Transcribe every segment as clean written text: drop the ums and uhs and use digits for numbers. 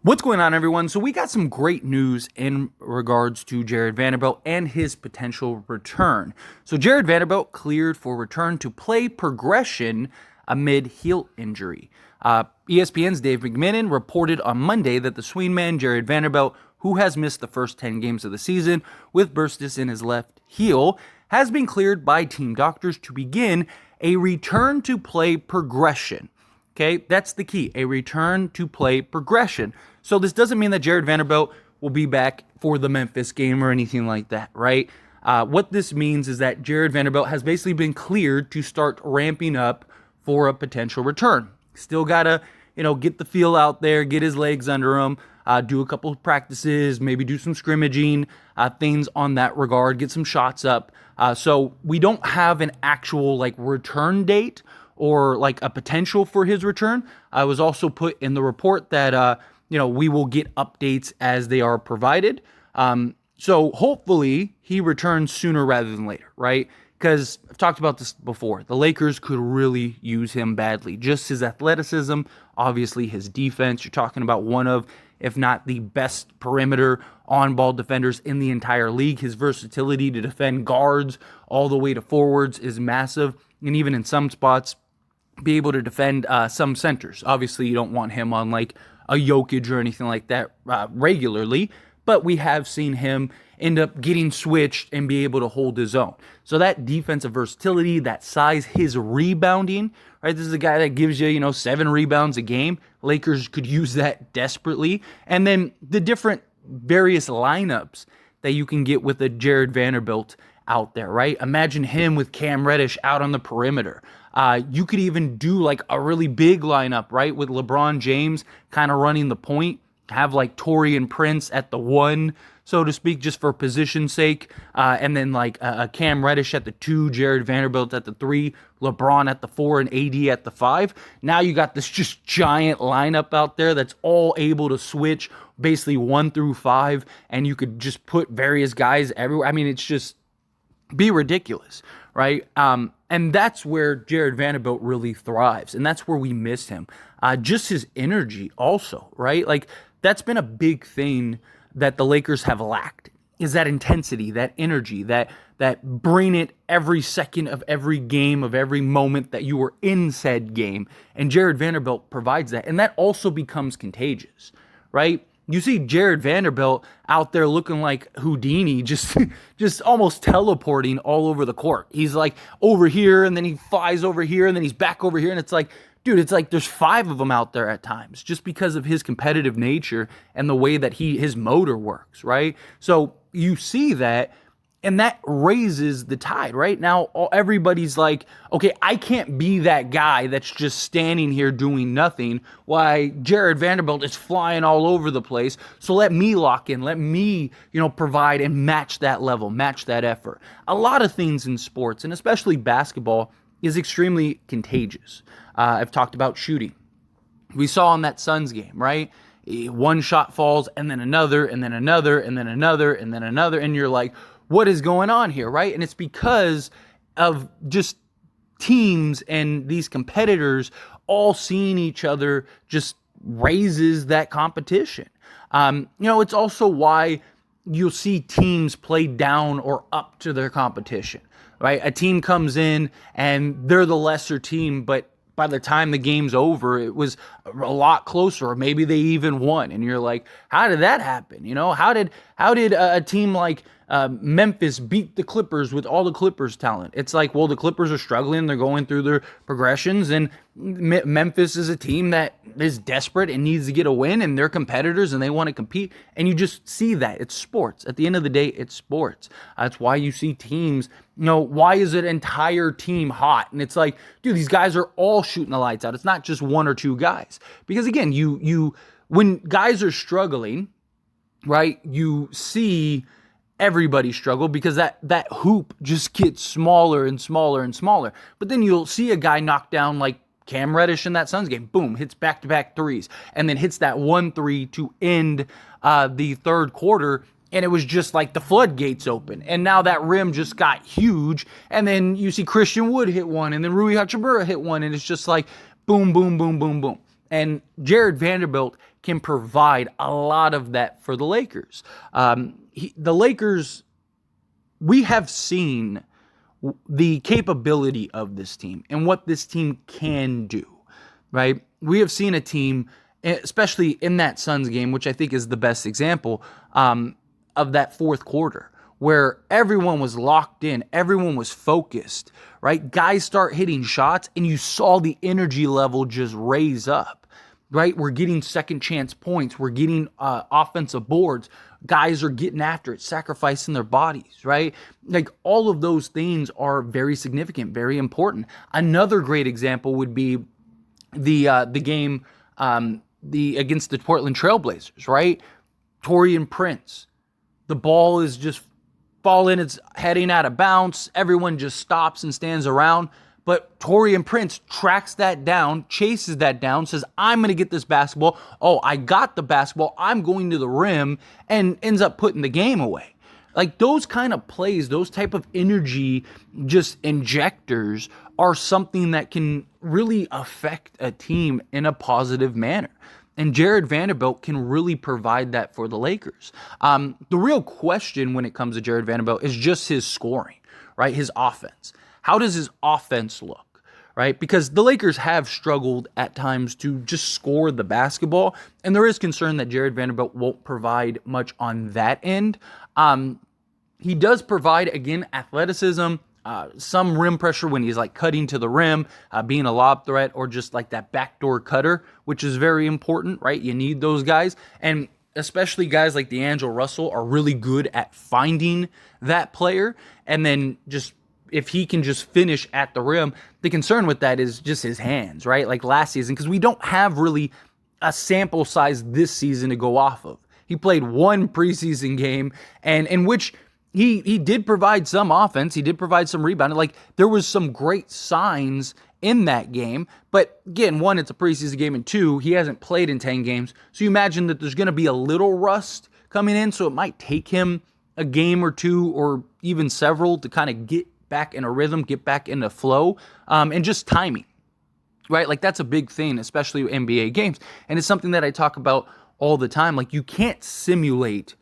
What's going on, everyone? So we got some great news in regards to Jarred Vanderbilt and his potential return. So Jarred Vanderbilt cleared for return to play progression amid heel injury. ESPN's Dave McMenamin reported on Monday that the swingman Jarred Vanderbilt, who has missed the first 10 games of the season with bursitis in his left heel, has been cleared by team doctors to begin a return to play progression. Okay, that's the key, a return to play progression. So this doesn't mean that Jarred Vanderbilt will be back for the Memphis game or anything like that, right? What this means is that Jarred Vanderbilt has basically been cleared to start ramping up for a potential return. Still gotta, get the feel out there, get his legs under him, do a couple of practices, maybe do some scrimmaging, things on that regard, get some shots up. So we don't have an actual return date or a potential for his return. I was also put in the report that we will get updates as they are provided. So hopefully he returns sooner rather than later, right? Because I've talked about this before. The Lakers could really use him badly. Just his athleticism, obviously his defense. You're talking about one of, if not the best perimeter on-ball defenders in the entire league. His versatility to defend guards all the way to forwards is massive. And even in some spots, be able to defend some centers. Obviously, you don't want him on a Jokic or anything like that regularly, but we have seen him end up getting switched and be able to hold his own. So that defensive versatility, that size, his rebounding, right? This is a guy that gives you, 7 rebounds a game. Lakers could use that desperately. And then the different various lineups that you can get with a Jarred Vanderbilt out there, right? Imagine him with Cam Reddish out on the perimeter. You could even do a really big lineup, right? With LeBron James kind of running the point, have Taurean Prince at the 1, so to speak, just for position's sake. And then a Cam Reddish at the 2, Jarred Vanderbilt at the 3, LeBron at the 4, and AD at the 5. Now you got this just giant lineup out there that's all able to switch basically 1 through 5, and you could just put various guys everywhere. I mean, it's just be ridiculous, right? And that's where Jarred Vanderbilt really thrives, and that's where we miss him. Just his energy also, right? That's been a big thing that the Lakers have lacked, is that intensity, that energy, that bring it every second of every game, of every moment that you were in said game. And Jarred Vanderbilt provides that, and that also becomes contagious, right? You see Jarred Vanderbilt out there looking like Houdini, just almost teleporting all over the court. He's over here, and then he flies over here, and then he's back over here, and it's dude, it's there's 5 of them out there at times, just because of his competitive nature and the way that his motor works, right? So you see that, and that raises the tide, right? Now, everybody's okay, I can't be that guy that's just standing here doing nothing while Jarred Vanderbilt is flying all over the place. So let me lock in. Let me, provide and match that level, match that effort. A lot of things in sports, and especially basketball, is extremely contagious. I've talked about shooting. We saw in that Suns game, right? One shot falls, and then another, and then another, and then another, and then another, and you're like, what is going on here, right? And it's because of just teams and these competitors all seeing each other just raises that competition. It's also why you'll see teams play down or up to their competition, right? A team comes in and they're the lesser team, but by the time the game's over, it was a lot closer, or maybe they even won. And you're like, how did that happen? How did a team like Memphis beat the Clippers with all the Clippers talent? It's well, the Clippers are struggling. They're going through their progressions, and Memphis is a team that is desperate and needs to get a win, and they're competitors and they want to compete. And you just see that. It's sports. At the end of the day, it's sports. That's why you see teams, why is an entire team hot? And it's dude, these guys are all shooting the lights out. It's not just 1 or 2 guys. Because again, you when guys are struggling, right, you see everybody struggle because that hoop just gets smaller and smaller and smaller. But then you'll see a guy knock down Cam Reddish in that Suns game, boom, hits back-to-back threes, and then hits that 1-3 to end the third quarter, and it was just the floodgates open. And now that rim just got huge, and then you see Christian Wood hit one, and then Rui Hachimura hit one, and it's just boom, boom, boom, boom, boom. And Jarred Vanderbilt can provide a lot of that for the Lakers. The Lakers, we have seen the capability of this team and what this team can do, right? We have seen a team, especially in that Suns game, which I think is the best example of that fourth quarter, where everyone was locked in, everyone was focused, right? Guys start hitting shots, and you saw the energy level just raise up, right? We're getting second chance points. We're getting offensive boards. Guys are getting after it, sacrificing their bodies, right? Like, all of those things are very significant, very important. Another great example would be the game against the Portland Trailblazers, right? Taurean Prince. The ball is just falling, it's heading out of bounds. Everyone just stops and stands around. But Taurean Prince tracks that down, chases that down, says, I'm going to get this basketball. Oh, I got the basketball. I'm going to the rim, and ends up putting the game away. Like, those kind of plays, those type of energy just injectors are something that can really affect a team in a positive manner. And Jarred Vanderbilt can really provide that for the Lakers. The real question when it comes to Jarred Vanderbilt is just his scoring, right? His offense. How does his offense look, right? Because the Lakers have struggled at times to just score the basketball, and there is concern that Jarred Vanderbilt won't provide much on that end. He does provide, again, athleticism, some rim pressure when he's like cutting to the rim, being a lob threat, or just like that backdoor cutter, which is very important, right? You need those guys. And especially guys like D'Angelo Russell are really good at finding that player. And then just, if he can just finish at the rim, the concern with that is just his hands, right? Like last season, because we don't have really a sample size this season to go off of. He played one preseason game, and in which he did provide some offense. He did provide some rebounding. Like, there was some great signs in that game. But again, one, it's a preseason game, and two, he hasn't played in 10 games. So you imagine that there's going to be a little rust coming in. So it might take him a game or two, or even several, to kind of get back in a rhythm, get back into flow, and just timing, right? Like, that's a big thing, especially with NBA games. And it's something that I talk about all the time. Like, you can't simulate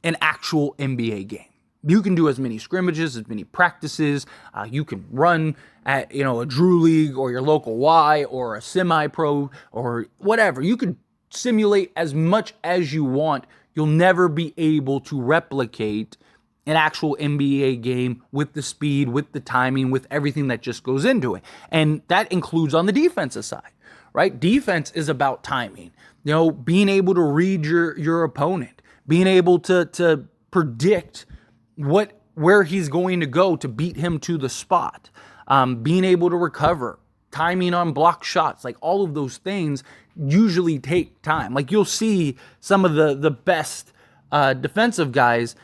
an actual NBA game. You can do as many scrimmages, as many practices. You can run at, a Drew League or your local Y or a semi-pro or whatever. You can simulate as much as you want. You'll never be able to replicate an actual NBA game with the speed, with the timing, with everything that just goes into it. And that includes on the defensive side, right? Defense is about timing. Being able to read your opponent, being able to predict where he's going to go to beat him to the spot, being able to recover, timing on block shots, like all of those things usually take time. Like, you'll see some of the best defensive guys,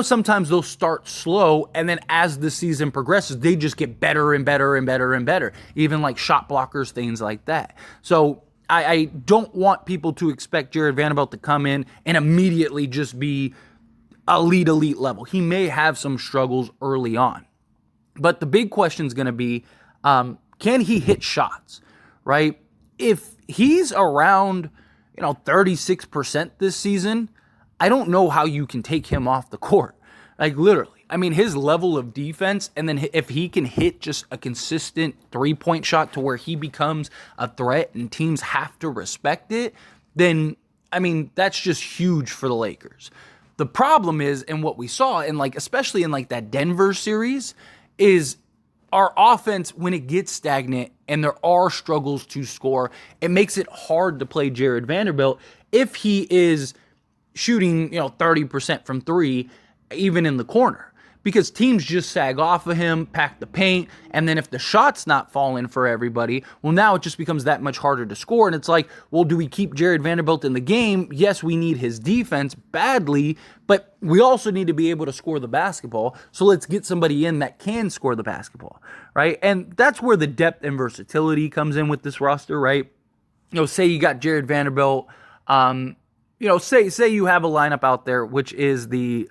sometimes they'll start slow, and then as the season progresses, they just get better and better and better and better, even like shot blockers, things like that. So I don't want people to expect Jarred Vanderbilt to come in and immediately just be elite level. He may have some struggles early on. But the big question is going to be, can he hit shots, right? If he's around, 36% this season, I don't know how you can take him off the court. Like, literally. I mean, his level of defense, and then if he can hit just a consistent three-point shot to where he becomes a threat and teams have to respect it, then, I mean, that's just huge for the Lakers. The problem is, and what we saw, and like especially in like that Denver series, is our offense, when it gets stagnant and there are struggles to score, it makes it hard to play Jarred Vanderbilt if he is shooting, 30% from three, even in the corner. Because teams just sag off of him, pack the paint, and then if the shot's not falling for everybody, well, now it just becomes that much harder to score. And it's like, well, do we keep Jarred Vanderbilt in the game? Yes, we need his defense badly, but we also need to be able to score the basketball. So let's get somebody in that can score the basketball, right? And that's where the depth and versatility comes in with this roster, right? Say you got Jarred Vanderbilt, say you have a lineup out there, which is the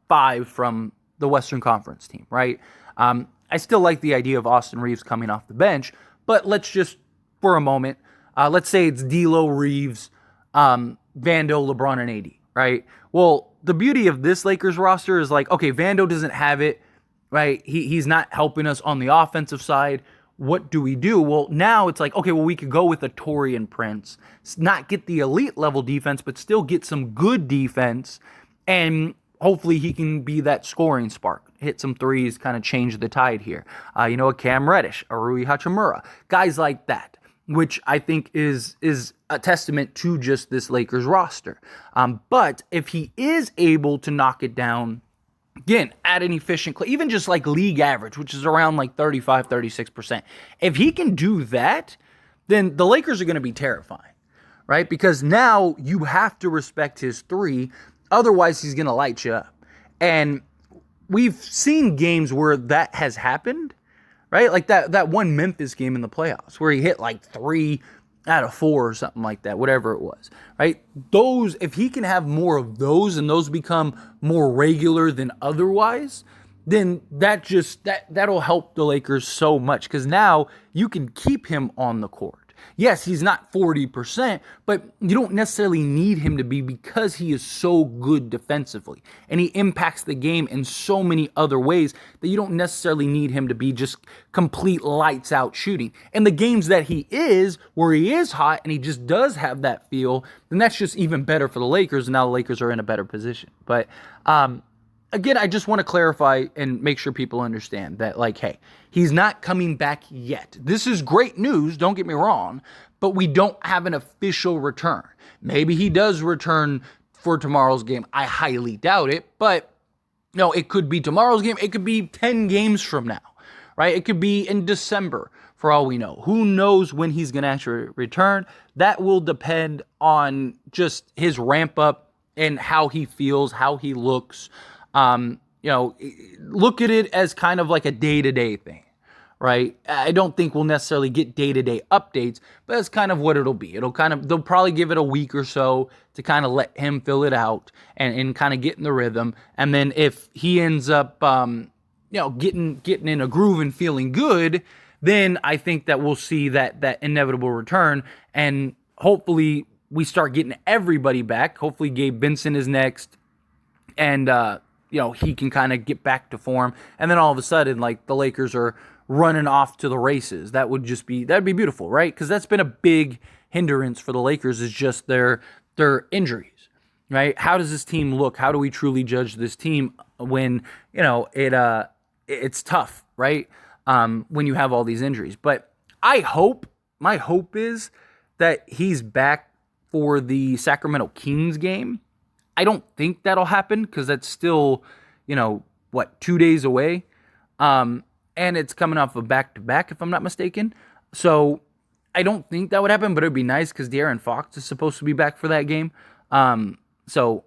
5 from the Western Conference team, right? I still like the idea of Austin Reeves coming off the bench, but let's just, for a moment, let's say it's D'Lo, Reeves, Vando, LeBron, and AD, right? Well, the beauty of this Lakers roster is like, okay, Vando doesn't have it, right? He's not helping us on the offensive side. What do we do? Well, now it's like, okay, well, we could go with a Taurean Prince, not get the elite level defense, but still get some good defense, and hopefully he can be that scoring spark, hit some threes, kind of change the tide here. A Cam Reddish, a Rui Hachimura, guys like that, which I think is a testament to just this Lakers roster. But if he is able to knock it down, again, at an efficient clip, even just like league average, which is around like 35, 36%. If he can do that, then the Lakers are going to be terrifying, right? Because now you have to respect his three. Otherwise, he's going to light you up. And we've seen games where that has happened, right? Like that one Memphis game in the playoffs where he hit like 3 out of 4 or something like that, whatever it was, right? Those, if he can have more of those and those become more regular than otherwise, then that'll help the Lakers so much because now you can keep him on the court. Yes, he's not 40%, but you don't necessarily need him to be because he is so good defensively. And he impacts the game in so many other ways that you don't necessarily need him to be just complete lights out shooting. And the games that he is, where he is hot and he just does have that feel, then that's just even better for the Lakers. And now the Lakers are in a better position. But again, I just want to clarify and make sure people understand that, like, hey, he's not coming back yet. This is great news, don't get me wrong, but we don't have an official return. Maybe he does return for tomorrow's game. I highly doubt it, but no, it could be tomorrow's game. It could be 10 games from now, right? It could be in December for all we know. Who knows when he's going to actually return? That will depend on just his ramp up and how he feels, how he looks. Look at it as kind of like a day-to-day thing, right? I don't think we'll necessarily get day-to-day updates, but that's kind of what it'll be. They'll probably give it a week or so to kind of let him fill it out and kind of get in the rhythm. And then if he ends up, getting in a groove and feeling good, then I think that we'll see that inevitable return. And hopefully we start getting everybody back. Hopefully Gabe Vincent is next. And, he can kind of get back to form. And then all of a sudden, like, the Lakers are running off to the races. That'd be beautiful, right? Because that's been a big hindrance for the Lakers is just their injuries, right? How does this team look? How do we truly judge this team when, it's tough, right? When you have all these injuries. But my hope is that he's back for the Sacramento Kings game. I don't think that'll happen because that's still, 2 days away. And it's coming off a back-to-back, if I'm not mistaken. So I don't think that would happen, but it would be nice because De'Aaron Fox is supposed to be back for that game. So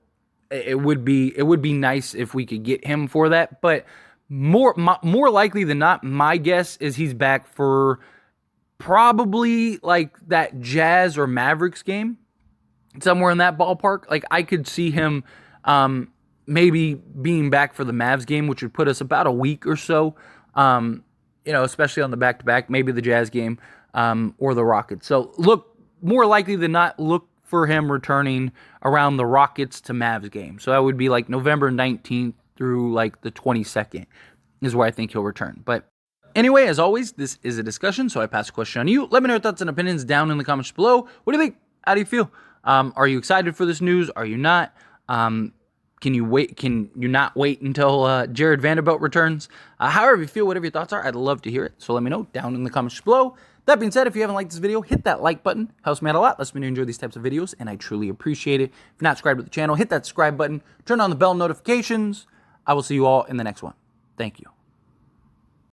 it would be nice if we could get him for that. But more likely than not, my guess is he's back for probably like that Jazz or Mavericks game. Somewhere in that ballpark. Like, I could see him maybe being back for the Mavs game, which would put us about a week or so, especially on the back-to-back, maybe the Jazz game or the Rockets. So, more likely than not, look for him returning around the Rockets to Mavs game. So, that would be like November 19th through like the 22nd is where I think he'll return. But anyway, as always, this is a discussion, so I pass the question on to you. Let me know your thoughts and opinions down in the comments below. What do you think? How do you feel? Are you excited for this news? Are you not? Can you wait? Can you not wait until Jarred Vanderbilt returns? However you feel, whatever your thoughts are, I'd love to hear it. So let me know down in the comments below. That being said, if you haven't liked this video, hit that like button. Helps me out a lot. Lets me know you enjoy these types of videos, and I truly appreciate it. If you're not subscribed to the channel, hit that subscribe button. Turn on the bell notifications. I will see you all in the next one. Thank you.